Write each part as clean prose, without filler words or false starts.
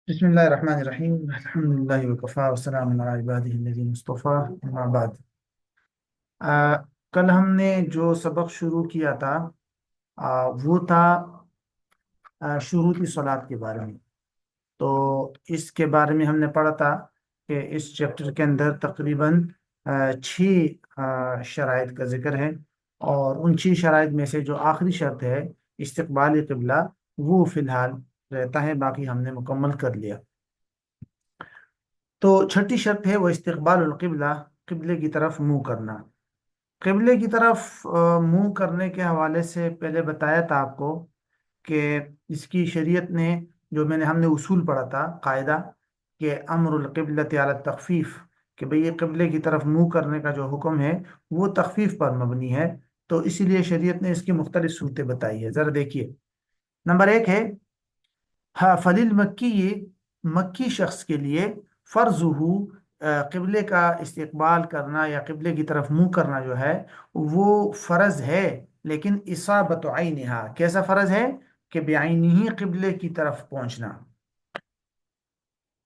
بسم اللہ الرحمن الرحیم الحمد للہ وکفا وسلام علی عبادہ الذین اصطفیٰ اما بعد۔ کل ہم نے جو سبق شروع کیا تھا وہ تھا شروطی صلاۃ کے بارے میں۔ تو اس کے بارے میں ہم نے پڑھا تھا کہ اس چیپٹر کے اندر تقریباً 6 شرائط کا ذکر ہے، اور ان 6 شرائط میں سے جو آخری شرط ہے استقبال قبلہ، وہ فی الحال رہتا ہے، باقی ہم نے مکمل کر لیا۔ تو چھٹی شرط ہے وہ استقبال القبلہ، قبلے کی طرف منہ کرنا۔ قبلے کی طرف منہ کرنے کے حوالے سے پہلے بتایا تھا آپ کو کہ اس کی شریعت نے، جو ہم نے اصول پڑھا تھا، قاعدہ کہ امر القبلۃ علی التخفیف، کہ بھئی یہ قبلے کی طرف منہ کرنے کا جو حکم ہے وہ تخفیف پر مبنی ہے، تو اسی لیے شریعت نے اس کی مختلف صورتیں بتائی ہے۔ ذرا دیکھیے، نمبر 1 ہے فلیل مکی، مکی شخص کے لیے فرض ہو قبلے کا استقبال کرنا یا قبلے کی طرف منہ کرنا جو ہے وہ فرض ہے، لیکن اصابت عینہا، کیسا فرض ہے کہ بعینہ قبلے کی طرف پہنچنا،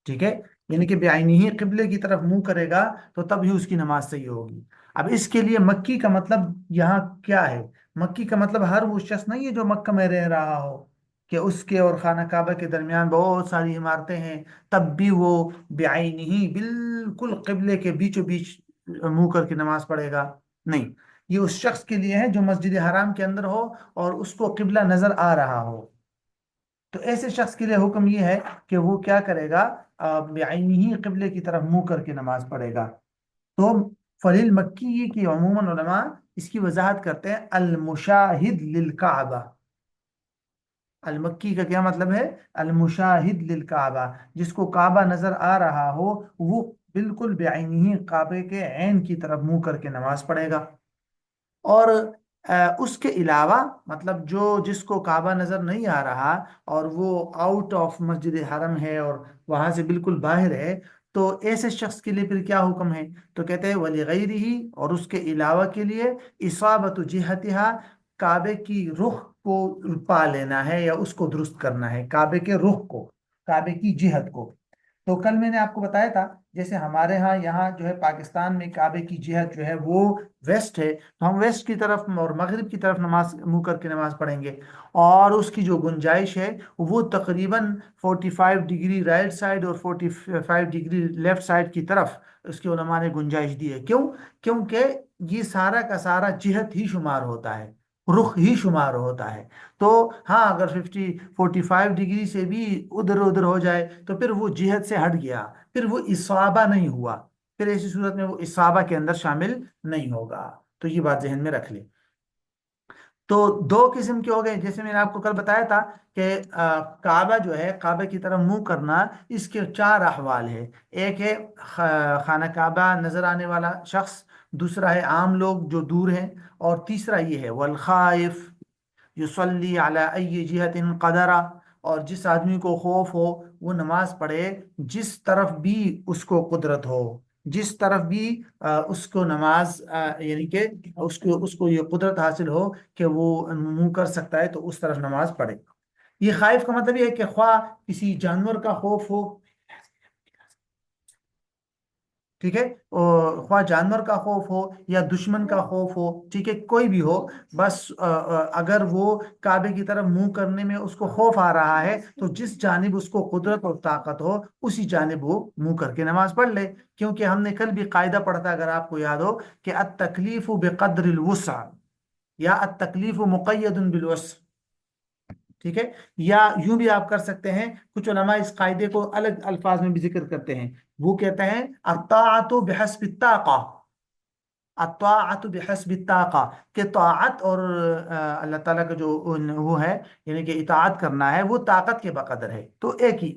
ٹھیک ہے، یعنی کہ بعینہ قبلے کی طرف منہ کرے گا تو تب ہی اس کی نماز صحیح ہوگی۔ اب اس کے لیے مکی کا مطلب یہاں کیا ہے؟ مکی کا مطلب ہر وہ شخص نہیں ہے جو مکہ میں رہ رہا ہو، کہ اس کے اور خانہ کعبہ کے درمیان بہت ساری عمارتیں ہیں، تب بھی وہ بعینہ بالکل قبلے کے بیچوں بیچ منہ کر کے نماز پڑھے گا، نہیں۔ یہ اس شخص کے لیے ہے جو مسجد حرام کے اندر ہو اور اس کو قبلہ نظر آ رہا ہو، تو ایسے شخص کے لیے حکم یہ ہے کہ وہ کیا کرے گا؟ بعینہ قبلے کی طرف منہ کر کے نماز پڑھے گا۔ تو فلیل مکی کی عموماً علماء اس کی وضاحت کرتے ہیں المشاہد للکعبہ۔ المکی کا کیا مطلب ہے؟ المشاہد للکعبہ، جس کو کعبہ نظر آ رہا ہو وہ بالکل بعینہ کعبے کے عین کی طرف منہ کر کے نماز پڑھے گا۔ اور اس کے علاوہ مطلب جس کو کعبہ نظر نہیں آ رہا اور وہ آؤٹ آف مسجد حرم ہے اور وہاں سے بالکل باہر ہے، تو ایسے شخص کے لیے پھر کیا حکم ہے؟ تو کہتے ہیں وَلِغَيْرِهِ، اور اس کے علاوہ کے لیے اصابت جہتها، کعبے کی رخ کو پا لینا ہے یا اس کو درست کرنا ہے، کعبے کے رخ کو، کعبے کی جہت کو۔ تو کل میں نے آپ کو بتایا تھا جیسے ہمارے ہاں یہاں جو ہے پاکستان میں کعبے کی جہت جو ہے وہ ویسٹ ہے، تو ہم ویسٹ کی طرف اور مغرب کی طرف نماز منہ کر کے نماز پڑھیں گے، اور اس کی جو گنجائش ہے وہ تقریباً 45 ڈگری رائٹ سائڈ اور 45 ڈگری لیفٹ سائڈ کی طرف اس کے علماء نے گنجائش دی ہے۔ کیوں؟ کیونکہ یہ سارا کا سارا جہت ہی شمار ہوتا ہے، رخ ہی شمار ہوتا ہے۔ تو ہاں، اگر 45 ڈگری سے بھی ادھر ادھر ہو جائے تو پھر وہ جہت سے ہٹ گیا، پھر وہ اصابہ نہیں ہوا، پھر ایسی صورت میں وہ اصابہ کے اندر شامل نہیں ہوگا۔ تو یہ بات ذہن میں رکھ لیں۔ تو 2 قسم کے ہو گئے، جیسے میں نے آپ کو کل بتایا تھا کہ کعبہ جو ہے، کعبہ کی طرف منہ کرنا، اس کے 4 احوال ہے۔ ایک ہے خانہ کعبہ نظر آنے والا شخص، دوسرا ہے عام لوگ جو دور ہیں، اور تیسرا یہ ہے والخائف یصلی علی ای جہت قدر، اور جس آدمی کو خوف ہو وہ نماز پڑھے جس طرف بھی اس کو قدرت ہو، جس طرف بھی اس کو نماز یعنی کہ اس کو یہ قدرت حاصل ہو کہ وہ منہ کر سکتا ہے تو اس طرف نماز پڑھے۔ یہ خائف کا مطلب یہ ہے کہ خواہ کسی جانور کا خوف ہو، ٹھیک ہے، اور خواہ جانور کا خوف ہو یا دشمن کا خوف ہو، ٹھیک ہے، کوئی بھی ہو، بس اگر وہ کعبے کی طرف منہ کرنے میں اس کو خوف آ رہا ہے تو جس جانب اس کو قدرت اور طاقت ہو اسی جانب وہ منہ کر کے نماز پڑھ لے، کیونکہ ہم نے کل بھی قاعدہ پڑھا تھا، اگر آپ کو یاد ہو، کہ التکلیف بقدر الوسع یا التکلیف مقید بالوسع، ٹھیک ہے، یا یوں بھی آپ کر سکتے ہیں، کچھ علماء اس قاعدے کو الگ الفاظ میں بھی ذکر کرتے ہیں، وہ کہتے ہیں الطاعت بحسب الطاقہ، الطاعت بحسب الطاقہ، کہ طاعت اور اللہ تعالیٰ کا جو وہ ہے، یعنی کہ اطاعت کرنا ہے، وہ طاقت کے بقدر ہے، تو ایک ہی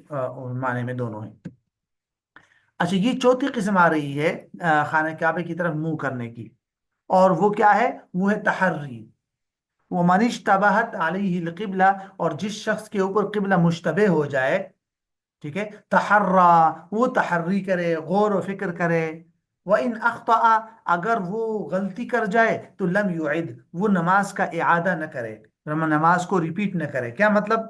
معنی میں دونوں ہیں۔ اچھا، یہ چوتھی قسم آ رہی ہے خانہ کعبے کی طرف منہ کرنے کی، اور وہ کیا ہے؟ وہ ہے تحری۔ وَمَنِ اشْتَبَهَتْ عَلَيْهِ الْقِبْلَةُ، اور جس شخص کے اوپر قبلہ مشتبہ ہو جائے، ٹھیک ہے، تحرا، وہ تحری کرے، غور و فکر کرے، وَإِنْ أَخْطَأَ، اگر وہ غلطی کر جائے تو لم يعد، وہ نماز کا اعادہ نہ کرے، نماز کو ریپیٹ نہ کرے۔ کیا مطلب؟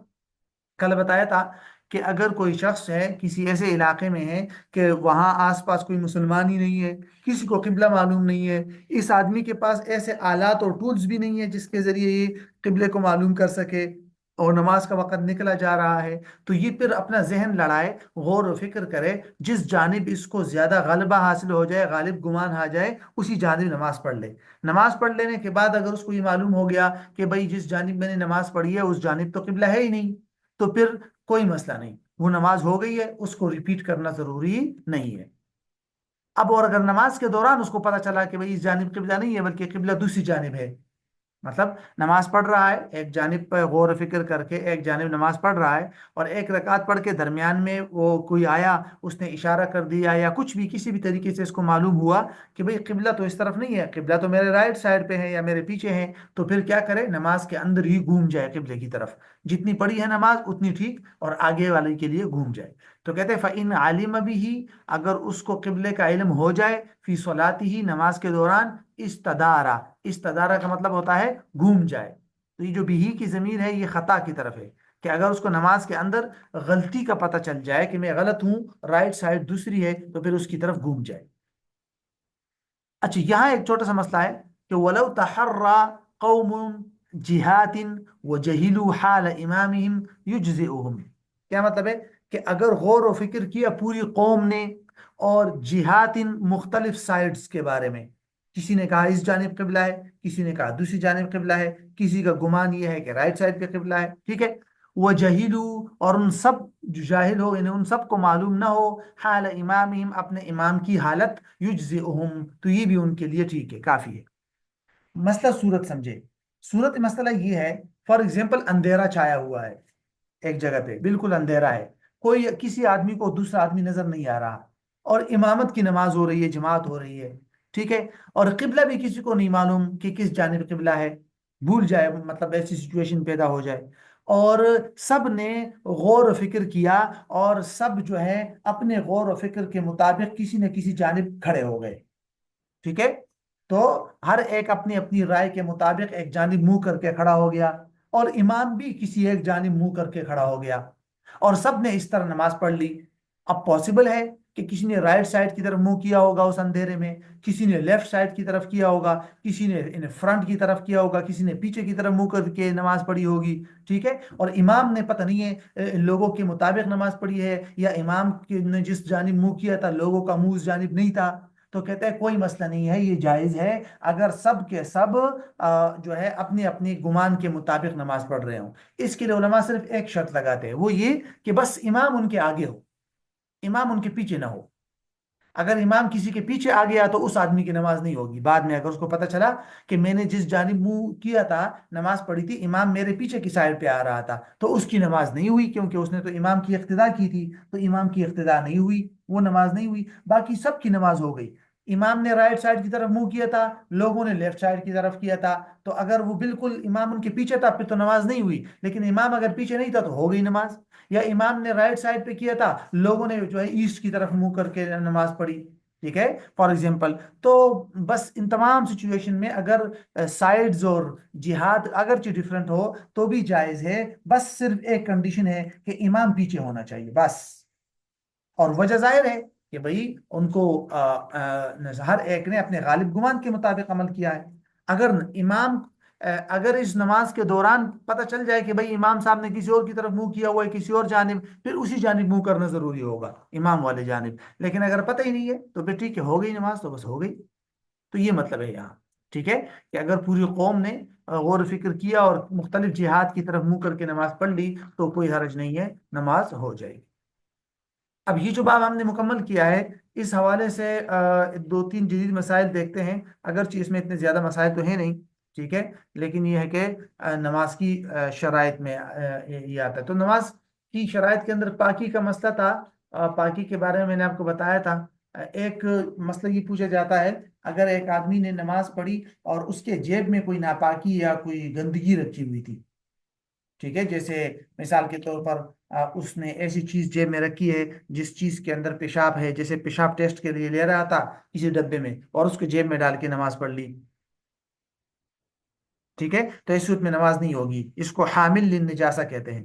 کل بتایا تھا کہ اگر کوئی شخص ہے کسی ایسے علاقے میں ہے کہ وہاں آس پاس کوئی مسلمان ہی نہیں ہے، کسی کو قبلہ معلوم نہیں ہے، اس آدمی کے پاس ایسے آلات اور ٹولز بھی نہیں ہے جس کے ذریعے یہ قبلے کو معلوم کر سکے، اور نماز کا وقت نکلا جا رہا ہے، تو یہ پھر اپنا ذہن لڑائے، غور و فکر کرے، جس جانب اس کو زیادہ غلبہ حاصل ہو جائے، غالب گمان آ جائے، اسی جانب نماز پڑھ لے۔ نماز پڑھ لینے کے بعد اگر اس کو یہ معلوم ہو گیا کہ بھائی جس جانب میں نے نماز پڑھی ہے اس جانب تو قبلہ ہے ہی نہیں، تو پھر کوئی مسئلہ نہیں، وہ نماز ہو گئی ہے، اس کو ریپیٹ کرنا ضروری نہیں ہے۔ اب اور اگر نماز کے دوران اس کو پتا چلا کہ بھئی اس جانب قبلہ نہیں ہے بلکہ قبلہ دوسری جانب ہے، مطلب نماز پڑھ رہا ہے، ایک جانب پہ غور و فکر کر کے ایک جانب نماز پڑھ رہا ہے، اور ایک رکعت پڑھ کے درمیان میں وہ کوئی آیا، اس نے اشارہ کر دیا یا کچھ بھی کسی بھی طریقے سے اس کو معلوم ہوا کہ بھئی قبلہ تو اس طرف نہیں ہے، قبلہ تو میرے رائٹ سائڈ پہ ہے یا میرے پیچھے ہے، تو پھر کیا کرے، نماز کے اندر ہی گھوم جائے قبلے کی طرف، جتنی پڑھی ہے نماز اتنی ٹھیک، اور آگے والے کے لیے گھوم جائے۔ تو کہتے ہیں فَإِنْ عَلِمَ بِهِ، اگر اس کو قبلے کا علم ہو جائے، فی صلاتی، نماز کے دوران، استدارہ، استدارہ کا مطلب ہوتا ہے گھوم جائے، تو یہ جو بھی کی ضمیر ہے یہ خطا کی طرف ہے، کہ اگر اس کو نماز کے اندر غلطی کا پتہ چل جائے کہ میں غلط ہوں، رائٹ سائڈ دوسری ہے، تو پھر اس کی طرف گھوم جائے۔ اچھا یہاں ایک چھوٹا سا مسئلہ ہے کہ وَلَوْ تَحَرَّى قَوْمٌ جِهَاتٍ وَجَهِلُوا حَالَ إِمَامِهِمْ يُجْزِئُهُمْ، کیا مطلب ہے کہ اگر غور و فکر کیا پوری قوم نے، اور جہات مختلف سائڈز کے بارے میں، کسی نے کہا اس جانب قبلہ ہے، کسی نے کہا دوسری جانب قبلہ ہے، کسی کا گمان یہ ہے کہ رائٹ سائڈ پہ قبلہ ہے، ٹھیک ہے، وہ جہیلو، اور ان سب جو جاہل ہو، انہیں ان سب کو معلوم نہ ہو، حال امامہم، اپنے امام کی حالت، یجزئہم، تو یہ بھی ان کے لیے ٹھیک ہے، کافی ہے۔ مسئلہ صورت سمجھے، صورت مسئلہ یہ ہے، فار ایگزامپل اندھیرا چھایا ہوا ہے ایک جگہ پہ، بالکل اندھیرا ہے، کوئی کسی آدمی کو دوسرا آدمی نظر نہیں آ رہا، اور امامت کی نماز ہو رہی ہے، جماعت ہو رہی ہے، ٹھیک ہے، اور قبلہ بھی کسی کو نہیں معلوم کہ کس جانب قبلہ ہے، بھول جائے، مطلب ایسی سچویشن پیدا ہو جائے، اور سب نے غور و فکر کیا، اور سب جو ہے اپنے غور و فکر کے مطابق کسی نہ کسی جانب کھڑے ہو گئے، ٹھیک ہے، تو ہر ایک اپنی اپنی رائے کے مطابق ایک جانب منہ کر کے کھڑا ہو گیا، اور امام بھی کسی ایک جانب منہ کر کے کھڑا ہو گیا، اور سب نے اس طرح نماز پڑھ لی۔ اب پاسبل ہے کہ کسی نے رائٹ سائڈ کی طرف منہ کیا ہوگا اس اندھیرے میں، کسی نے لیفٹ سائڈ کی طرف کیا ہوگا، کسی نے فرنٹ کی طرف کیا ہوگا، کسی نے پیچھے کی طرف منہ کر کے نماز پڑھی ہوگی، ٹھیک ہے، اور امام نے پتہ نہیں ہے لوگوں کے مطابق نماز پڑھی ہے، یا امام نے جس جانب منہ کیا تھا لوگوں کا منہ اس جانب نہیں تھا، تو کہتے ہیں کوئی مسئلہ نہیں ہے، یہ جائز ہے، اگر سب کے سب جو ہے اپنی اپنی گمان کے مطابق نماز پڑھ رہے ہوں۔ اس کے لیے علماء صرف ایک شرط لگاتے ہیں، وہ یہ کہ بس امام ان کے آگے ہو، امام ان کے پیچھے نہ ہو۔ اگر امام کسی کے پیچھے آ گیا تو اس آدمی کی نماز نہیں ہوگی، بعد میں اگر اس کو پتہ چلا کہ میں نے جس جانب منہ کیا تھا نماز پڑھی تھی، امام میرے پیچھے کی سائڈ پہ آ رہا تھا، تو اس کی نماز نہیں ہوئی، کیونکہ اس نے تو امام کی اقتداء کی تھی، تو امام کی اقتداء نہیں ہوئی، وہ نماز نہیں ہوئی، باقی سب کی نماز ہو گئی۔ امام نے رائٹ سائڈ کی طرف منہ کیا تھا، لوگوں نے لیفٹ سائڈ کی طرف کیا تھا، تو اگر وہ بالکل امام ان کے پیچھے تھا پھر تو نماز نہیں ہوئی، لیکن امام اگر پیچھے نہیں تھا تو ہو گئی نماز۔ یا امام نے رائٹ سائڈ پہ کیا تھا، لوگوں نے جو ہے ایسٹ کی طرف منہ کر کے نماز پڑھی، ٹھیک ہے، فار ایگزامپل۔ تو بس ان تمام سچویشن میں اگر سائڈز اور جہاد اگرچہ ڈفرینٹ ہو تو بھی جائز ہے، بس صرف ایک کنڈیشن ہے کہ امام پیچھے ہونا چاہیے بس، اور وجہ ظاہر ہے کہ بھئی ان کو ہر ایک نے اپنے غالب گمان کے مطابق عمل کیا ہے۔ اگر امام اگر اس نماز کے دوران پتہ چل جائے کہ بھئی امام صاحب نے کسی اور کی طرف منہ کیا ہوا ہے، کسی اور جانب، پھر اسی جانب منہ کرنا ضروری ہوگا، امام والے جانب، لیکن اگر پتہ ہی نہیں ہے تو پھر ٹھیک ہے، ہو گئی نماز تو بس ہو گئی۔ تو یہ مطلب ہے یہاں، ٹھیک ہے، کہ اگر پوری قوم نے غور و فکر کیا اور مختلف جہاد کی طرف منہ کر کے نماز پڑھ لی تو کوئی حرج نہیں ہے، نماز ہو جائے گی۔ اب یہ جو باب ہم نے مکمل کیا ہے، اس حوالے سے دو تین جدید مسائل دیکھتے ہیں، اگرچہ اس میں اتنے زیادہ مسائل تو ہیں نہیں، ٹھیک ہے، لیکن یہ ہے کہ نماز کی شرائط میں یہ آتا ہے۔ تو نماز کی شرائط کے اندر پاکی کا مسئلہ تھا، پاکی کے بارے میں نے آپ کو بتایا تھا۔ ایک مسئلہ یہ پوچھا جاتا ہے، اگر ایک آدمی نے نماز پڑھی اور اس کے جیب میں کوئی ناپاکی یا کوئی گندگی رکھی ہوئی تھی، ٹھیک ہے، جیسے مثال کے طور پر اس نے ایسی چیز جیب میں رکھی ہے جس چیز کے اندر پیشاب ہے، جیسے پیشاب ٹیسٹ کے لیے لے رہا تھا کسی ڈبے میں اور اس کو جیب میں ڈال کے نماز پڑھ لی، ٹھیک ہے، تو اس صورت میں نماز نہیں ہوگی، اس کو حامل للنجاسہ کہتے ہیں،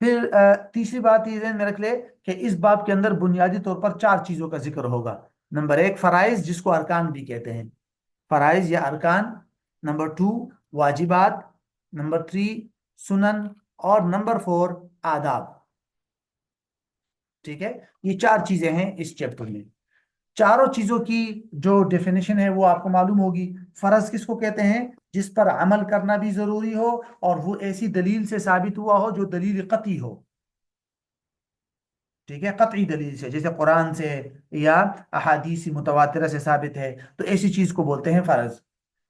پھر تیسری بات یہ ذہن میں رکھ لے کہ اس باب کے اندر بنیادی طور پر چار چیزوں کا ذکر ہوگا. نمبر ایک فرائض، جس کو ارکان بھی کہتے ہیں، فرائض یا ارکان. نمبر ٹو واجبات. نمبر تھری سنن. اور نمبر فور آداب. ٹھیک ہے، یہ چار چیزیں ہیں اس چیپٹر میں. چاروں چیزوں کی جو ڈیفینیشن ہے وہ آپ کو معلوم ہوگی. فرض کس کو کہتے ہیں؟ جس پر عمل کرنا بھی ضروری ہو اور وہ ایسی دلیل سے ثابت ہوا ہو جو دلیل قطعی ہو. ٹھیک ہے، قطعی دلیل سے، جیسے قرآن سے یا احادیث متواترہ سے ثابت ہے، تو ایسی چیز کو بولتے ہیں فرض.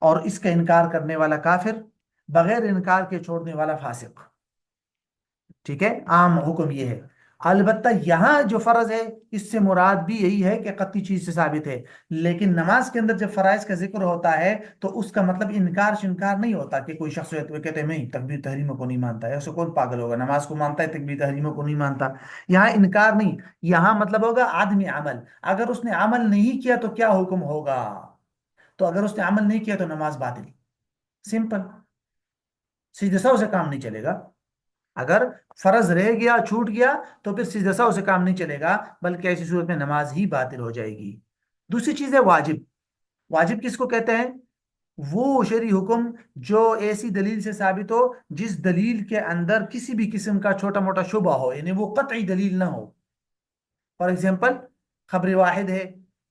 اور اس کا انکار کرنے والا کافر، بغیر انکار کے چھوڑنے والا فاسق. ٹھیک ہے، عام حکم یہ ہے. البتہ یہاں جو فرض ہے اس سے مراد بھی یہی ہے کہ قطعی چیز سے ثابت ہے. لیکن نماز کے اندر جب فرائض کا ذکر ہوتا ہے تو اس کا مطلب انکار شنکار نہیں ہوتا کہ کوئی شخص کہتے ہیں نہیں تکبیر تحریموں کو نہیں مانتا ہے. ایسے کون پاگل ہوگا، نماز کو مانتا ہے تکبیر تحریموں کو نہیں مانتا. یہاں انکار نہیں، یہاں مطلب ہوگا عدم عمل. اگر اس نے عمل نہیں کیا تو کیا حکم ہوگا؟ تو اگر اس نے عمل نہیں کیا تو نماز باطل. سمپل، سیدھے سو سے کام نہیں چلے گا. اگر فرض رہ گیا، چھوٹ گیا، تو پھر سیدھا سا اسے کام نہیں چلے گا، بلکہ ایسی صورت میں نماز ہی باطل ہو جائے گی. دوسری چیز ہے واجب. واجب کس کو کہتے ہیں؟ وہ شرعی حکم جو ایسی دلیل سے ثابت ہو جس دلیل کے اندر کسی بھی قسم کا چھوٹا موٹا شبہ ہو، یعنی وہ قطعی دلیل نہ ہو. فار ایگزامپل خبر واحد ہے،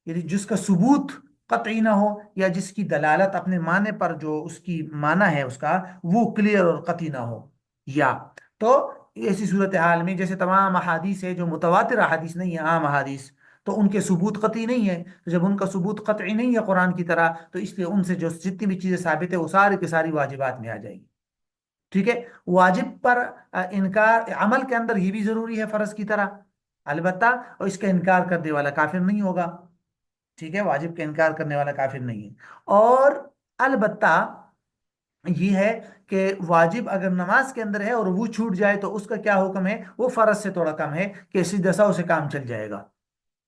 یعنی جس کا ثبوت قطعی نہ ہو، یا جس کی دلالت اپنے معنی پر جو اس کی معنی ہے اس کا وہ کلیئر اور قطعی نہ ہو. یا تو ایسی صورتحال میں جیسے تمام احادیث ہے جو متواتر احادیث نہیں ہے، عام احادیث، تو ان کے ثبوت قطعی نہیں ہے. تو جب ان کا ثبوت قطعی نہیں ہے قرآن کی طرح، تو اس لیے ان سے جو جتنی بھی چیزیں ثابت ہے وہ ساری کی ساری واجبات میں آ جائیں گی. ٹھیک ہے، واجب پر انکار عمل کے اندر یہ بھی ضروری ہے فرض کی طرح، البتہ اور اس کا انکار کرنے والا کافر نہیں ہوگا. ٹھیک ہے، واجب کا انکار کرنے والا کافر نہیں ہے. اور البتہ یہ ہے کہ واجب اگر نماز کے اندر ہے اور وہ چھوٹ جائے تو اس کا کیا حکم ہے؟ وہ فرض سے تھوڑا کم ہے کہ سیدھا سا اسے کام چل جائے گا.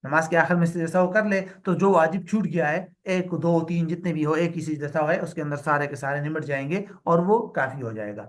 نماز کے آخر میں سیدھا سا کر لے تو جو واجب چھوٹ گیا ہے، ایک دو تین جتنے بھی ہو، ایک ہی سیدھا سا ہے، اس کے اندر سارے کے سارے نمٹ جائیں گے اور وہ کافی ہو جائے گا.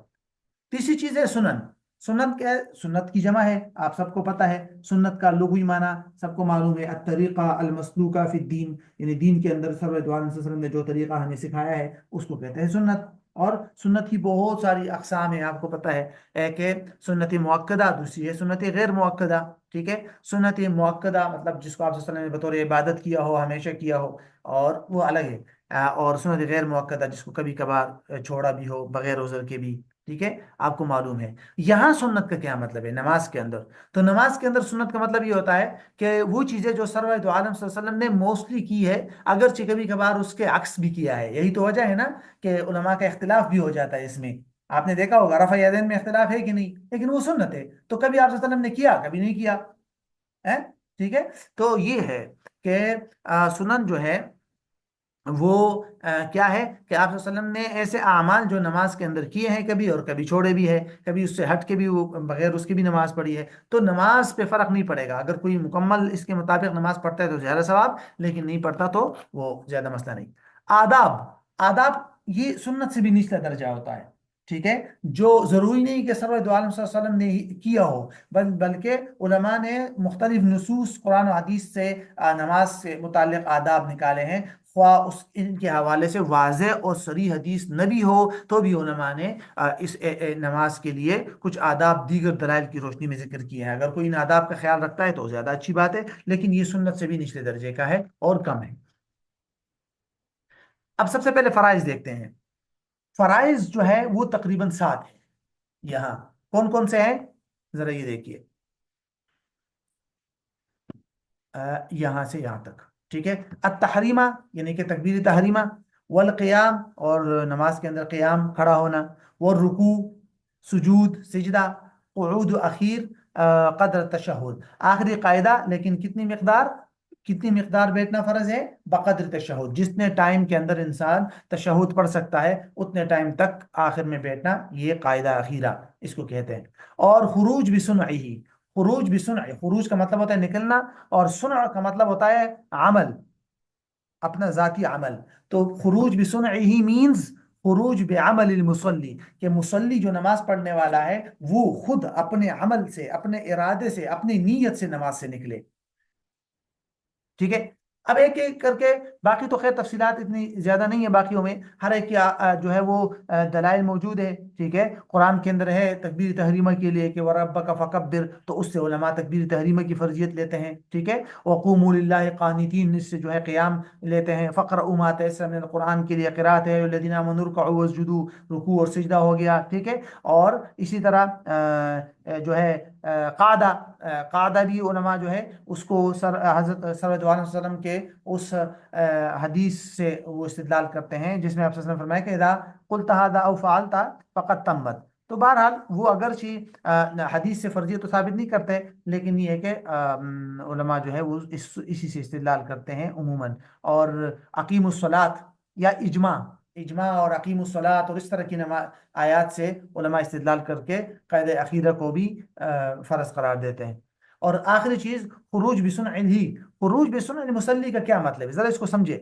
تیسری چیز ہے سنن. سنت کیا ہے؟ سنت کی جمع ہے، آپ سب کو پتہ ہے. سنت کا لغوی معنی سب کو معلوم ہے، الطریقہ المسلوکہ فی الدین، یعنی دین کے اندر سرور دو عالم صلی اللہ علیہ وسلم نے جو طریقہ ہمیں سکھایا ہے اس کو کہتے ہیں سنت. اور سنت کی بہت ساری اقسام ہیں، آپ کو پتہ ہے. ایک ہے سنت موقدہ، دوسری ہے سنت غیر موقدہ. ٹھیک ہے، سنت موقدہ مطلب جس کو آپ صلی اللہ علیہ وسلم نے بطور عبادت کیا ہو، ہمیشہ کیا ہو، اور وہ الگ ہے. اور سنت غیر موقدہ جس کو کبھی کبھار چھوڑا بھی ہو بغیر عذر کے بھی. ٹھیک ہے، آپ کو معلوم ہے. یہاں سنت کا کیا مطلب ہے نماز کے اندر؟ تو نماز کے اندر سنت کا مطلب یہ ہوتا ہے کہ وہ چیزیں جو سرور دو عالم صلی اللہ علیہ وسلم نے موسٹلی کی ہے، اگرچہ کبھی کبھار اس کے عکس بھی کیا ہے. یہی تو وجہ ہے نا کہ علماء کا اختلاف بھی ہو جاتا ہے اس میں. آپ نے دیکھا ہوگا رفع یدین میں اختلاف ہے کہ نہیں، لیکن وہ سنت ہے. تو کبھی آپ صلی اللہ علیہ وسلم نے کیا، کبھی نہیں کیا ہے. ٹھیک ہے، تو یہ ہے کہ سنن جو ہے وہ کیا ہے کہ آپ صلی اللہ علیہ وسلم نے ایسے اعمال جو نماز کے اندر کیے ہیں کبھی، اور کبھی چھوڑے بھی ہے، کبھی اس سے ہٹ کے بھی وہ بغیر اس کی بھی نماز پڑھی ہے. تو نماز پہ فرق نہیں پڑے گا. اگر کوئی مکمل اس کے مطابق نماز پڑھتا ہے تو زیادہ ثواب، لیکن نہیں پڑھتا تو وہ زیادہ مسئلہ نہیں. آداب. آداب یہ سنت سے بھی نچلا درجہ ہوتا ہے. ٹھیک ہے، جو ضروری نہیں کہ سرور دو عالم صلی اللہ علیہ وسلم نے ہی کیا ہو، بلکہ علماء نے مختلف نصوص قرآن و حدیث سے نماز سے متعلق آداب نکالے ہیں. خواہ اس ان کے حوالے سے واضح اور صریح حدیث نہ بھی ہو تو بھی علماء نے اس نماز کے لیے کچھ آداب دیگر دلائل کی روشنی میں ذکر کیے ہیں. اگر کوئی ان آداب کا خیال رکھتا ہے تو زیادہ اچھی بات ہے، لیکن یہ سنت سے بھی نچلے درجے کا ہے اور کم ہے. اب سب سے پہلے فرائض دیکھتے ہیں. فرائض جو ہے وہ تقریباً 7 ہے. یہاں کون کون سے ہیں ذرا یہ دیکھیے، یہاں سے یہاں تک. ٹھیک ہے، التحریمہ یعنی کہ تکبیر تحریمہ، والقیام اور نماز کے اندر قیام کھڑا ہونا، والرکوع سجود سجدہ، قعود اخیر قدر تشہد آخری قاعدہ. لیکن کتنی مقدار بیٹھنا فرض ہے؟ بقدر تشہد. جتنے ٹائم کے اندر انسان تشہد پڑھ سکتا ہے اتنے ٹائم تک آخر میں بیٹھنا، یہ قاعدہ اخیرہ اس کو کہتے ہیں. اور خروج بسنعہ. خروج بسنع، خروج کا مطلب ہوتا ہے نکلنا، اور سنع کا مطلب ہوتا ہے عمل، اپنا ذاتی عمل. تو خروج بسنعہ ہی مینز خروج بعمل المصلی، کہ مصلی جو نماز پڑھنے والا ہے وہ خود اپنے عمل سے، اپنے ارادے سے، اپنی نیت سے نماز سے نکلے. ٹھیک ہے. اب ایک ایک کر کے، باقی تو خیر تفصیلات اتنی زیادہ نہیں ہے باقیوں میں، ہر ایک کی جو ہے وہ دلائل موجود ہے. ٹھیک ہے. قرآن کے اندر ہے تکبیر تحریمہ کے لیے کہ وَرَبَّكَ فَكَبِّرْ، تو اس سے علماء تکبیر تحریمہ کی فرضیت لیتے ہیں. ٹھیک ہے. وَقُومُوا لِلَّهِ قَانِتِينَ، اس سے جو ہے قیام لیتے ہیں. فَقْرَؤُوا مَا تَيَسَّرَ مِنَ الْقُرْآنِ کے لیے قرات ہے الَّذِينَ آمَنُوا ارْكَعُوا وَاسْجُدُوا، رکوع اور سجدہ ہو گیا. ٹھیک ہے. اور اسی طرح جو ہے قعدہ، قعدہ بھی علماء جو ہے اس کو حضرت صلی اللہ علیہ وسلم کے اس حدیث سے وہ استدلال کرتے ہیں جس میں آپ صلی اللہ علیہ وسلم نے فرمایا کہ اذا قلت هذا او فعلت فقد تمت. تو بہرحال وہ اگرچہ حدیث سے فرضیت تو ثابت نہیں کرتے، لیکن یہ ہے کہ علماء جو ہے وہ اسی سے استدلال کرتے ہیں عموماً. اور اقیم الصلاۃ یا اجماع اور اقیم الصلاۃ اور اس طرح کی آیات سے علماء استدلال کر کے قید عقیدہ کو بھی فرض قرار دیتے ہیں. اور آخری چیز خروج بسنع ہی. خروج بسنع المصلی کا کیا مطلب ہے، ذرا اس کو سمجھے.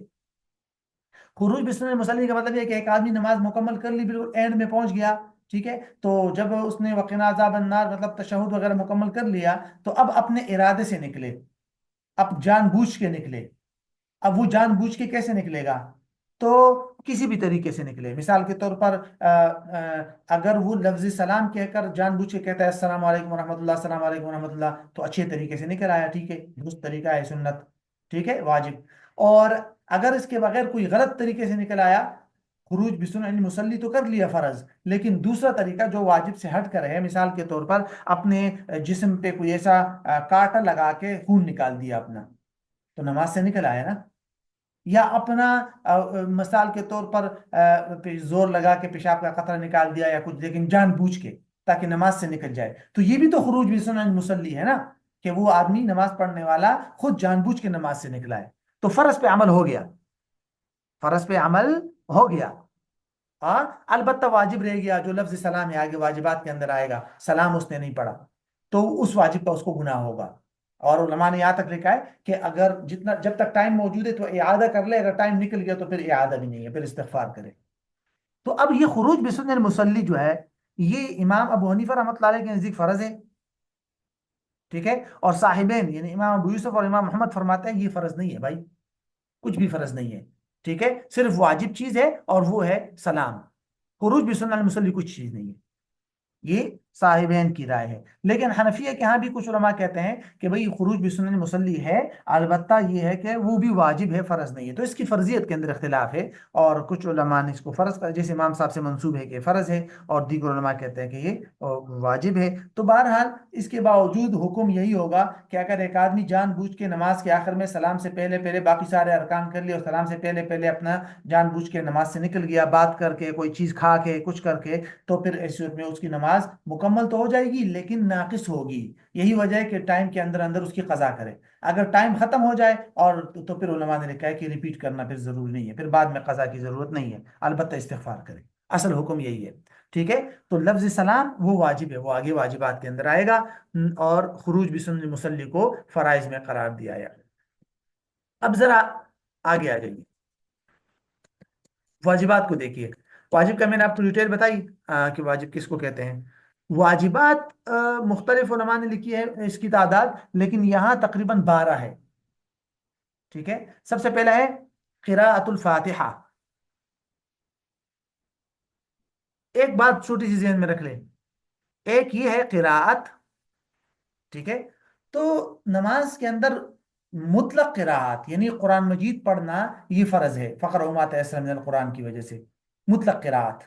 خروج بسنع المصلی کا مطلب یہ ہے کہ ایک آدمی نماز مکمل کر لی، بالکل اینڈ میں پہنچ گیا. ٹھیک ہے. تو جب اس نے وقنا عذاب النار مطلب تشہد وغیرہ مکمل کر لیا، تو اب اپنے ارادے سے نکلے، اب جان بوجھ کے نکلے. اب وہ جان بوجھ کے کیسے نکلے گا؟ تو کسی بھی طریقے سے نکلے. مثال کے طور پر اگر وہ لفظ سلام کہہ کر جان بوجھ کے کہتا ہے السلام علیکم ورحمۃ اللہ، السلام علیکم ورحمۃ اللہ، تو اچھے طریقے سے نکل آیا. ٹھیک ہے. درست طریقہ ہے سنت. ٹھیک ہے. واجب. اور اگر اس کے بغیر کوئی غلط طریقے سے نکل آیا، خروج بسنع المصلی تو کر لیا فرض، لیکن دوسرا طریقہ جو واجب سے ہٹ کر ہے، مثال کے طور پر اپنے جسم پہ کوئی ایسا کانٹا لگا کے خون نکال دیا اپنا، تو نماز سے نکل آیا نا. یا اپنا مثال کے طور پر زور لگا کے پیشاب کا قطرہ نکال دیا یا کچھ، لیکن جان بوجھ کے تاکہ نماز سے نکل جائے، تو یہ بھی تو خروج بسنن المصلی ہے نا، کہ وہ آدمی نماز پڑھنے والا خود جان بوجھ کے نماز سے نکلا ہے. تو فرض پہ عمل ہو گیا، فرض پہ عمل ہو گیا. ہاں البتہ واجب رہ گیا جو لفظ سلام ہے، آگے واجبات کے اندر آئے گا. سلام اس نے نہیں پڑھا تو اس واجب کا اس کو گناہ ہوگا. اور علماء نے یہاں تک لکھا ہے کہ اگر جب تک ٹائم موجود ہے تو اعادہ کر لے، اگر ٹائم نکل گیا تو پھر اعادہ بھی نہیں ہے، پھر استغفار کرے. تو اب یہ خروج بسنن المصلی جو ہے، یہ امام ابو حنیفہ رحمۃ اللہ علیہ کے نزدیک فرض ہے. ٹھیک ہے. اور صاحبین یعنی امام ابو یوسف اور امام محمد فرماتے ہیں یہ فرض نہیں ہے بھائی، کچھ بھی فرض نہیں ہے. ٹھیک ہے. صرف واجب چیز ہے اور وہ ہے سلام. خروج بسنن المصلی کچھ چیز نہیں ہے. یہ صاحبین کی رائے ہے. لیکن حنفیہ کے ہاں بھی کچھ علماء کہتے ہیں کہ بھئی خروج بسنن مصلی ہے، البتہ یہ ہے کہ وہ بھی واجب ہے، فرض نہیں ہے. تو اس کی فرضیت کے اندر اختلاف ہے، اور کچھ علماء نے اس کو فرض کر، جیسے امام صاحب سے منسوب ہے کہ فرض ہے، اور دیگر علماء کہتے ہیں کہ یہ واجب ہے. تو بہرحال اس کے باوجود حکم یہی ہوگا کہ اگر ایک آدمی جان بوجھ کے نماز کے آخر میں سلام سے پہلے پہلے باقی سارے ارکان کر لیے اور سلام سے پہلے پہلے اپنا جان بوجھ کے نماز سے نکل گیا، بات کر کے، کوئی چیز کھا کے، کچھ کر کے، تو پھر اس صورت میں اس کی نماز مکمل تو ہو جائے گی لیکن ناقص ہوگی. یہی وجہ ہے کہ ٹائم کے اندر اندر اس کی قضا کرے. اگر ٹائم ختم ہو جائے اور تو پھر علماء نے لکھا ہے کہ ریپیٹ کرنا پھر ضروری نہیں ہے، پھر بعد میں قضا کی ضرورت نہیں ہے، البتہ استغفار کرے. اصل حکم یہی ہے. ٹھیک ہے. تو لفظ سلام وہ واجب ہے، وہ آگے واجبات کے اندر آئے گا. اور خروج بسنن المصلی کو فرائض میں قرار دیا ہے. اب ذرا آگے آ جائیے، واجبات کو دیکھیے. واجب کا میں نے آپ کو ڈیٹیل بتائی کہ واجب کس کو کہتے ہیں. واجبات مختلف علماء نے لکھی ہے اس کی تعداد، لیکن یہاں تقریباً 12 ہے. ٹھیک ہے. سب سے پہلا ہے قراءۃ الفاتحہ. ایک بات چھوٹی سی ذہن میں رکھ لیں، ایک یہ ہے قراءت. ٹھیک ہے. تو نماز کے اندر مطلق قراءت یعنی قرآن مجید پڑھنا یہ فرض ہے، فقرؤوا ما تیسر من القرآن کی وجہ سے مطلق قراءت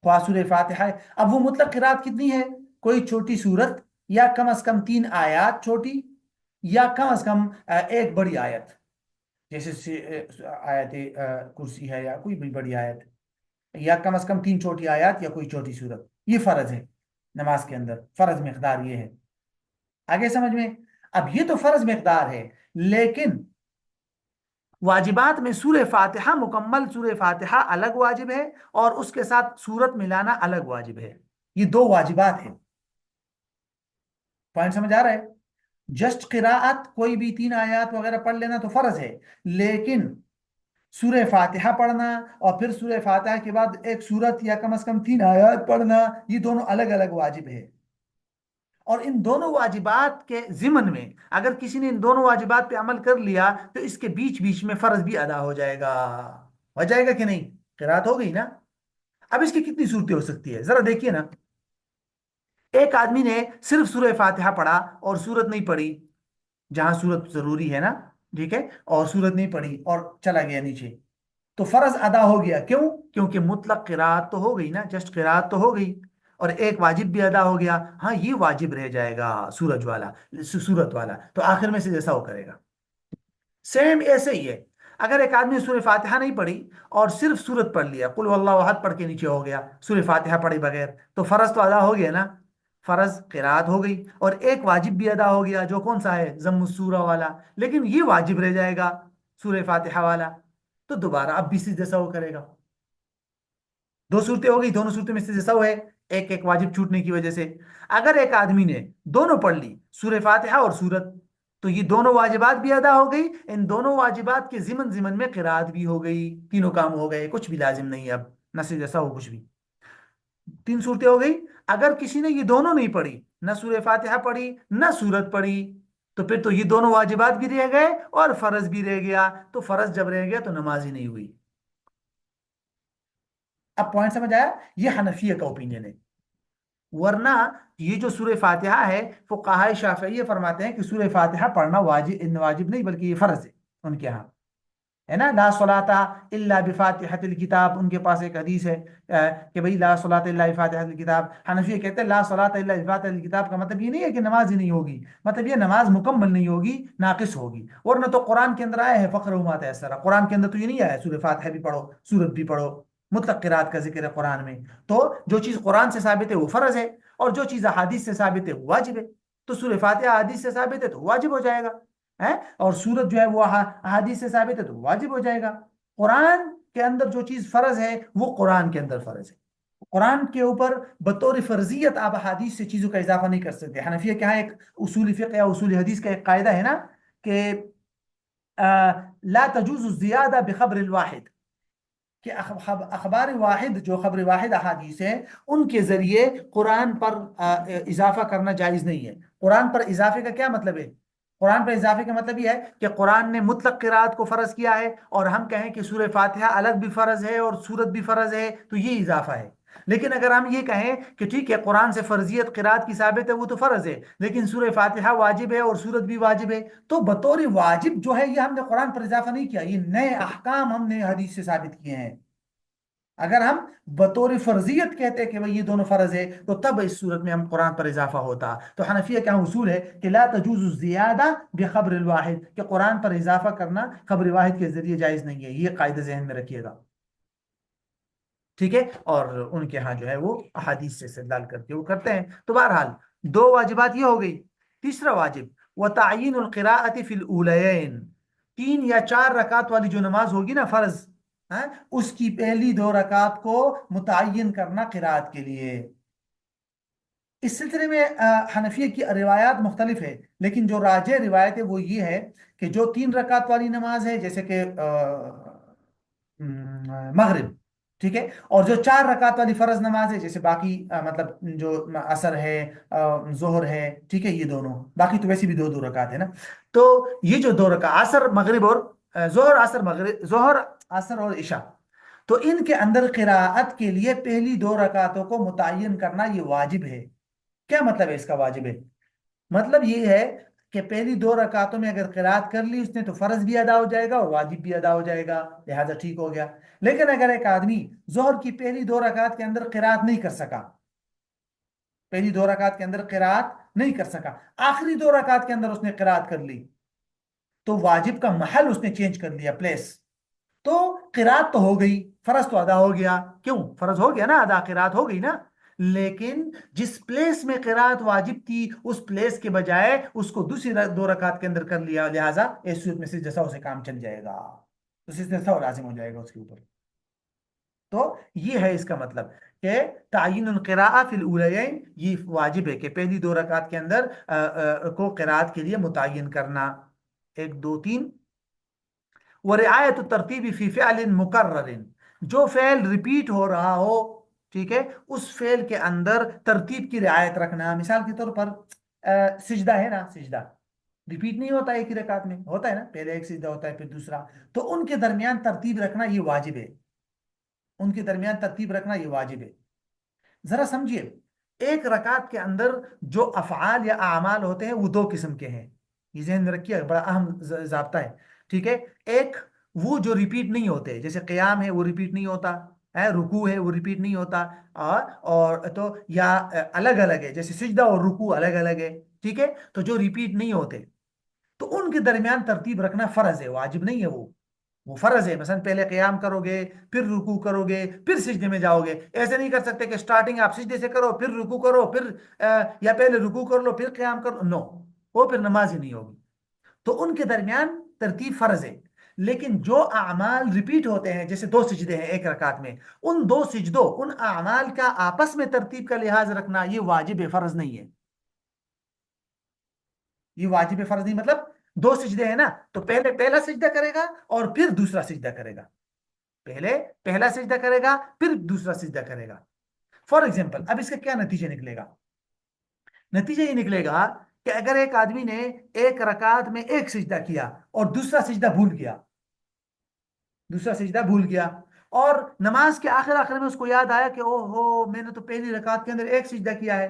خواہ سورہ فاتحہ ہے. اب وہ مطلق قراءت کتنی ہے؟ کوئی چھوٹی سورت، یا کم از کم 3 آیات چھوٹی، یا کم از کم ایک بڑی آیت، جیسے آیت کرسی ہے یا کوئی بھی بڑی آیت، یا کم از کم 3 چھوٹی آیات یا کوئی چھوٹی سورت. یہ فرض ہے نماز کے اندر، فرض مقدار یہ ہے. آگے سمجھ میں. اب یہ تو فرض مقدار ہے، لیکن واجبات میں سورہ فاتحہ، مکمل سورہ فاتحہ الگ واجب ہے، اور اس کے ساتھ سورت ملانا الگ واجب ہے. یہ 2 واجبات ہیں. پوائنٹ سمجھ آ رہا ہے؟ جسٹ قراءت کوئی بھی 3 آیات وغیرہ پڑھ لینا تو فرض ہے، لیکن سورہ فاتحہ پڑھنا اور پھر سورہ فاتحہ کے بعد ایک سورت یا کم از کم 3 آیات پڑھنا، یہ دونوں الگ الگ واجب ہے۔ اور ان دونوں واجبات کے ضمن میں اگر کسی نے ان دونوں واجبات پہ عمل کر لیا تو اس کے بیچ بیچ میں فرض بھی ادا ہو جائے گا کہ نہیں؟ قرات ہو گئی نا؟ اب اس کی کتنی صورتیں ہو سکتی ہے ذرا دیکھیے نا۔ ایک آدمی نے صرف سورہ فاتحہ پڑھا اور سورت نہیں پڑھی، جہاں سورت ضروری ہے نا، ٹھیک ہے، اور سورت نہیں پڑھی اور چلا گیا نیچے، تو فرض ادا ہو گیا، کیوں؟ کیونکہ مطلق قرات تو ہو گئی نا، جسٹ قرات تو ہو گئی، اور ایک واجب بھی ادا ہو گیا۔ ہاں یہ واجب رہ جائے گا سورج والا، سورت والا، تو آخر میں سے جیسا وہ کرے گا۔ سیم ایسے ہی ہے، اگر ایک آدمی نے سورہ فاتحہ نہیں پڑھی اور صرف سورت پڑھ لیا، قل واللہ احد پڑھ کے نیچے ہو گیا سورہ فاتحہ پڑھی بغیر، تو فرض تو ادا ہو گیا نا، فرض قرات ہو گئی، اور ایک واجب بھی ادا ہو گیا جو کون سا ہے؟ ضم السورہ والا، لیکن یہ واجب رہ جائے گا سورہ فاتحہ والا، تو دوبارہ اب بھی سے جیسا وہ کرے گا۔ دو صورتیں ہو گئی، دونوں صورتیں میں سے جیسا وہ ہے، ایک ایک واجب چھوٹنے کی وجہ سے۔ اگر ایک آدمی نے دونوں پڑھ لی، سورہ فاتحہ اور سورت، تو یہ دونوں واجبات بھی ادا ہو گئی، ان دونوں واجبات کے ضمن ضمن میں قرات بھی ہو گئی، تینوں کام ہو گئے، کچھ بھی لازم نہیں ہے اب، نہ سے جیسا ہو کچھ بھی۔ تین صورتیں ہو گئی۔ اگر کسی نے یہ دونوں نہیں پڑھی، نہ سورہ فاتحہ پڑھی نہ سورت پڑھی، تو پھر تو یہ دونوں واجبات بھی رہ گئے اور فرض بھی رہ گیا، تو فرض جب رہ گیا تو نماز ہی نہیں ہوئی۔ اب پوائنٹ سمجھ آیا؟ یہ حنفیہ کا اوپینین ہے۔ ورنہ یہ جو سورہ فاتحہ ہے، فقہائے شافعیہ فرماتے ہیں کہ سورہ فاتحہ پڑھنا واجب نہیں بلکہ یہ فرض ہے ان کے ہاں، ہے نا، لا صلاۃ الا بفاتحۃ الکتاب، ان کے پاس ایک حدیث ہے کہ بھئی لا صلاۃ الا بفاتحۃ الکتاب۔ حنفیہ کہتے ہیں لا صلاۃ الا بفاتحۃ الکتاب کا مطلب یہ نہیں ہے کہ نماز ہی نہیں ہوگی، مطلب یہ نماز مکمل نہیں ہوگی، ناقص ہوگی۔ ورنہ تو قرآن کے اندر آیا ہے فقرؤ ما تیسر، قرآن کے اندر تو یہ نہیں آیا ہے سورہ فاتحہ بھی پڑھو سورت بھی پڑھو، مطلق قرات کا ذکر ہے قرآن میں۔ تو جو چیز قرآن سے ثابت ہے وہ فرض ہے، اور جو چیز احادیث سے ثابت ہے وہ واجب ہے، تو سورہ فاتحہ احادیث سے ثابت ہے تو واجب ہو جائے گا، ہے، اور سورت جو ہے وہ احادیث سے ثابت ہے تو واجب ہو جائے گا۔ قرآن کے اندر جو چیز فرض ہے وہ قرآن کے اندر فرض ہے، قرآن کے اوپر بطور فرضیت آپ احادیث سے چیزوں کا اضافہ نہیں کر سکتے۔ حنفیہ کے ہاں ایک اصول فقہ یا اصول حدیث کا ایک قاعدہ ہے نا کہ لا تجوز الزیادہ بخبر الواحد، کہ اخبار واحد، جو خبر واحد احادیث ہیں، ان کے ذریعے قرآن پر اضافہ کرنا جائز نہیں ہے۔ قرآن پر اضافے کا کیا مطلب ہے؟ قرآن پر اضافے کا مطلب یہ ہے کہ قرآن نے مطلق قرات کو فرض کیا ہے، اور ہم کہیں کہ سورہ فاتحہ الگ بھی فرض ہے اور سورت بھی فرض ہے، تو یہ اضافہ ہے۔ لیکن اگر ہم یہ کہیں کہ ٹھیک ہے قرآن سے فرضیت قرات کی ثابت ہے، وہ تو فرض ہے، لیکن سورہ فاتحہ واجب ہے اور سورت بھی واجب ہے، تو بطور واجب جو ہے یہ ہم نے قرآن پر اضافہ نہیں کیا، یہ نئے احکام ہم نے حدیث سے ثابت کیے ہیں۔ اگر ہم بطور فرضیت کہتے کہ بھئی یہ دونوں فرض ہے، تو تب اس صورت میں ہم قرآن پر اضافہ ہوتا۔ تو حنفیہ کا اصول ہے کہ لا تجوز الزیادہ بخبر الواحد، کہ قرآن پر اضافہ کرنا خبر واحد کے ذریعے جائز نہیں ہے، یہ قاعدہ ذہن میں رکھیے گا، ٹھیک ہے؟ اور ان کے ہاں جو ہے وہ احادیث سے استدلال کر کے وہ کرتے ہیں۔ تو بہرحال دو واجبات یہ ہو گئی۔ تیسرا واجب وتعیین القراءۃ فی الاولین، 3 یا 4 رکعت والی جو نماز ہوگی نا فرض، اس کی پہلی 2 رکعت کو متعین کرنا قرات کے لیے۔ اس سلسلے میں حنفیہ کی روایات مختلف ہے، لیکن جو راجح روایت ہے وہ یہ ہے کہ جو 3 رکعت والی نماز ہے، جیسے کہ مغرب، ٹھیک ہے، اور جو 4 رکعت والی فرض نماز ہے، جیسے باقی مطلب جو عصر ہے، ظہر ہے، ٹھیک ہے، یہ دونوں، باقی تو ویسے بھی 2 2 رکعت ہے نا، تو یہ جو 2 رکعت عصر مغرب اور ظہر عصر مغرب، ظہر عصر اور عشاء، تو ان کے اندر قراءت کے لیے پہلی 2 رکعتوں کو متعین کرنا یہ واجب ہے۔ کیا مطلب ہے اس کا واجب ہے؟ مطلب یہ ہے کہ پہلی 2 رکعتوں میں اگر قرات کر لی اس نے تو فرض بھی ادا ہو جائے گا اور واجب بھی ادا ہو جائے گا، لہذا ٹھیک ہو گیا۔ لیکن اگر ایک آدمی ظہر کی پہلی 2 رکعت کے اندر قرات نہیں کر سکا، پہلی 2 رکعت کے اندر قرات نہیں کر سکا، آخری 2 رکعت کے اندر اس نے قرات کر لی، تو واجب کا محل اس نے چینج کر دیا، پلیس، تو قرات تو ہو گئی، فرض تو ادا ہو گیا، کیوں؟ فرض ہو گیا نا ادا، قرات ہو گئی نا، لیکن جس پلیس میں قرات واجب تھی اس پلیس کے بجائے اس کو دوسری 2 رکعت کے اندر کر لیا، لہذا اس صورت میں سے جیسا اسے کام چل جائے گا، اسی سے جیسا لازم ہو جائے گا اس کے اوپر۔ تو یہ ہے اس کا مطلب کہ تعین القراءہ فی الاولین، یہ واجب ہے کہ پہلی 2 رکعت کے اندر کو قرات کے لیے متعین کرنا، 1 2 3۔ ورعایت الترتیب فی فعل مکرر، جو فعل ریپیٹ ہو رہا ہو، ٹھیک ہے، اس فعل کے اندر ترتیب کی رعایت رکھنا. مثال کے طور پر سجدہ ہے نا، سجدہ ریپیٹ نہیں ہوتا ایک ہی رکعت میں، ہوتا ہے نا، پہلے ایک سجدہ ہوتا ہے پھر دوسرا. تو ان کے درمیان ترتیب رکھنا یہ واجب ہے، ان کے درمیان ترتیب رکھنا یہ واجب ہے. ذرا سمجھیے، ایک رکعت کے اندر جو افعال یا اعمال ہوتے ہیں وہ دو قسم کے ہیں. یہ ذہن میں رکھیے، بڑا اہم ضابطہ ہے. ٹھیک ہے، ایک وہ جو ریپیٹ نہیں ہوتے، جیسے قیام ہے وہ ریپیٹ نہیں ہوتا ہے، رکوع ہے وہ ریپیٹ نہیں ہوتا، اور تو یا الگ الگ ہے، جیسے سجدہ اور رکوع الگ الگ ہے. ٹھیک ہے، تو جو ریپیٹ نہیں ہوتے تو ان کے درمیان ترتیب رکھنا فرض ہے، واجب نہیں ہے. وہ فرض ہے. مثلا پہلے قیام کرو گے، پھر رکوع کرو گے، پھر سجدے میں جاؤ گے. ایسے نہیں کر سکتے کہ سٹارٹنگ آپ سجدے سے کرو پھر رکوع کرو پھر یا پہلے رکوع کر لو پھر قیام کرو. نو، وہ پھر نماز ہی نہیں ہوگی. تو ان کے درمیان ترتیب فرض ہے. لیکن جو اعمال ریپیٹ ہوتے ہیں، جیسے دو سجدے ہیں ایک رکعت میں، ان دو سجدوں، ان اعمال کا آپس میں ترتیب کا لحاظ رکھنا یہ واجب ہے، فرض نہیں ہے. یہ واجب فرض نہیں مطلب دو سجدے ہیں نا، تو پہلے پہلا سجدہ کرے گا اور پھر دوسرا سجدہ کرے گا. پہلے پہلا سجدہ کرے گا پھر دوسرا سجدہ کرے گا. فار ایگزامپل، اب اس کا کیا نتیجہ نکلے گا؟ نتیجہ یہ نکلے گا کہ اگر ایک آدمی نے ایک رکعت میں ایک سجدہ کیا اور دوسرا سجدہ بھول گیا، دوسرا سجدہ بھول گیا، اور نماز کے آخر آخر میں اس کو یاد آیا کہ او ہو میں نے تو پہلی رکعت کے اندر ایک سجدہ کیا ہے،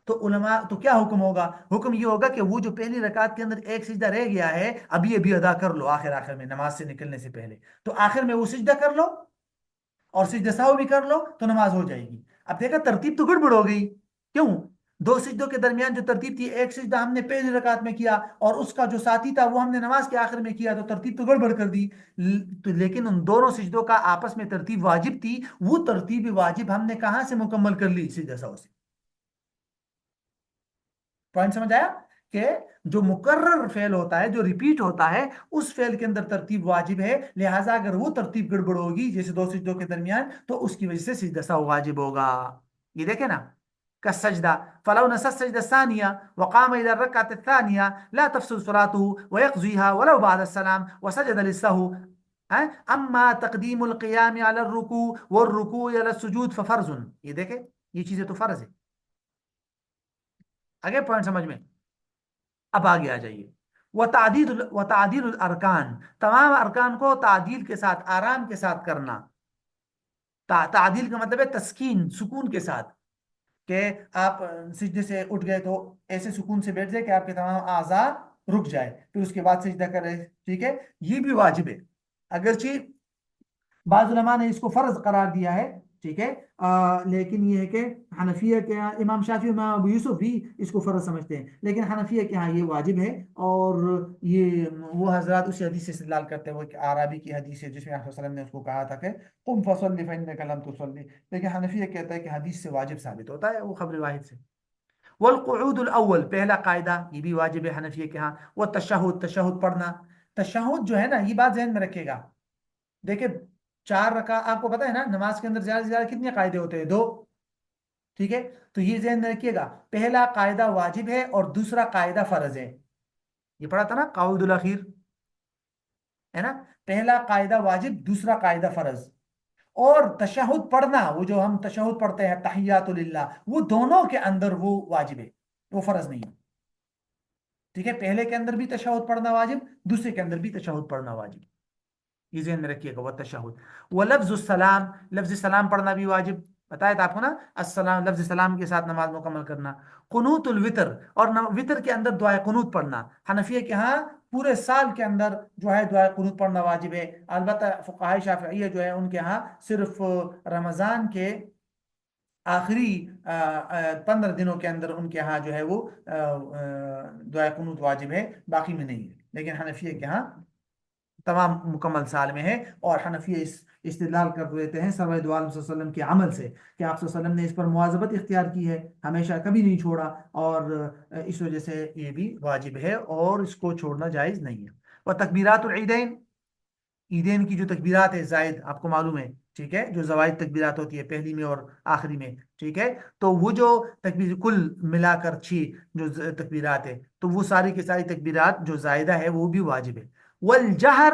تو علماء تو کیا حکم ہوگا؟ حکم یہ ہوگا کہ وہ جو پہلی رکعت کے اندر ایک سجدہ رہ گیا ہے ابھی ابھی ادا کر لو، آخر آخر میں نماز سے نکلنے سے پہلے. تو آخر میں وہ سجدہ کر لو اور سجدہ سہو بھی کر لو تو نماز ہو جائے گی. اب دیکھا ترتیب تو گڑبڑ ہو گئی. کیوں؟ دو سجدوں کے درمیان جو ترتیب تھی، ایک سجدہ ہم نے پہلی رکعت میں کیا اور اس کا جو ساتھی تھا وہ ہم نے نماز کے آخر میں کیا، تو ترتیب تو گڑبڑ کر دی. تو لیکن ان دونوں سجدوں کا آپس میں ترتیب واجب تھی، وہ ترتیب واجب ہم نے کہاں سے مکمل کر لی؟ سجدہ سہو سے. پوائنٹ سمجھ آیا کہ جو مکرر فعل ہوتا ہے، جو ریپیٹ ہوتا ہے، اس فعل کے اندر ترتیب واجب ہے. لہٰذا اگر وہ ترتیب گڑبڑ ہوگی جیسے دو سجدوں کے درمیان، تو اس کی وجہ سے سجدہ سہو واجب ہوگا. یہ دیکھیں نا، كالسجدة فلو نسى السجدة الثانية وقام إلى الركعة الثانية لا تفسد صلاته ويقضيها ولو بعد السلام وسجد للسهو. أما تقديم القيام على الركوع والركوع على السجود ففرض. یہ دیکھیں، یہ چیزیں تو فرض ہے. آگے پوائنٹ سمجھ میں؟ اب آگے آ جائیے. وتعدیل الارکان، تمام ارکان کو تعدیل کے ساتھ، آرام کے ساتھ کرنا. تعدیل کا مطلب ہے تسکین، سکون کے ساتھ، کہ آپ سجدے سے اٹھ گئے تو ایسے سکون سے بیٹھ جائے کہ آپ کے تمام اعضاء رک جائے، پھر اس کے بعد سجدہ کرے. ٹھیک ہے، یہ بھی واجب ہے، اگرچہ بعض علماء نے اس کو فرض قرار دیا ہے. ٹھیک ہے، لیکن یہ ہے کہ حنفیہ کے یہاں امام شافعی، امام ابو یوسف بھی اس کو فرض سمجھتے ہیں، لیکن حنفیہ کے یہاں یہ واجب ہے. اور یہ وہ حضرات اسی حدیث سے استدلال کرتے ہوئے کہ آرابی کی حدیث ہے جس میں آپ صلی اللہ علیہ وسلم نے اس کو کہا تھا کہ قم فصلی فإنک لم تصلی. لیکن حنفیہ کہتا ہے کہ حدیث سے واجب ثابت ہوتا ہے، وہ خبر واحد سے. والقعود الاول، پہلا قاعدہ یہ بھی واجب ہے حنفیہ کے ہاں. وہ تشہد، تشہد پڑھنا. تشہد جو ہے نا، یہ بات ذہن میں رکھے گا. دیکھیں، چار رکعت آپ کو پتا ہے نا نماز کے اندر زیادہ سے زیادہ کتنے قاعدے ہوتے ہیں؟ دو. ٹھیک ہے، تو یہ ذہن میں رکھیے گا، پہلا قاعدہ واجب ہے اور دوسرا قاعدہ فرض ہے. یہ پڑھا تھا نا قعود الاخیر، ہے نا؟ پہلا قاعدہ واجب، دوسرا قاعدہ فرض. اور تشہد پڑھنا، وہ جو ہم تشہد پڑھتے ہیں تحیات للہ، وہ دونوں کے اندر وہ واجب ہے، وہ فرض نہیں ہے. ٹھیک ہے، پہلے کے اندر بھی تشہد پڑھنا واجب، دوسرے کے اندر بھی تشہد پڑھنا واجب. یہ ذہن میں رکھیے گا. وہ تشہد. وہ لفظ السلام، لفظ سلام پڑھنا بھی واجب. بتایا تھا آپ کو نا، السلام، لفظ سلام کے ساتھ نماز مکمل کرنا. قنوت الوتر، اور وطر کے اندر دعائے قنوت پڑھنا. حنفیہ کے ہاں پورے سال کے اندر جو ہے دعائے قنوت پڑھنا واجب ہے. البتہ فقہائے شافعیہ جو ہے ان کے ہاں صرف رمضان کے آخری 15 دنوں کے اندر ان کے ہاں جو ہے وہ دعائے قنوت واجب ہے، باقی میں نہیں ہے. لیکن حنفیہ کے ہاں تمام مکمل سال میں ہے. اور حنفیہ اس استدلال کر دیتے ہیں سرور دو عالم صلی اللہ علیہ وسلم کے عمل سے، کہ آپ صلی اللہ علیہ وسلم نے اس پر مواظبت اختیار کی ہے، ہمیشہ کبھی نہیں چھوڑا، اور اس وجہ سے یہ بھی واجب ہے اور اس کو چھوڑنا جائز نہیں ہے. اور تکبیرات العیدین، عیدین کی جو تکبیرات ہے زائد، آپ کو معلوم ہے. ٹھیک ہے، جو زوائد تکبیرات ہوتی ہے پہلی میں اور آخری میں. ٹھیک ہے، تو وہ جو تکبیر کل ملا کر 6 جو تکبیرات ہے، تو وہ ساری کی ساری تکبیرات جو زائدہ ہے وہ بھی واجب ہے. والجہر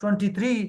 23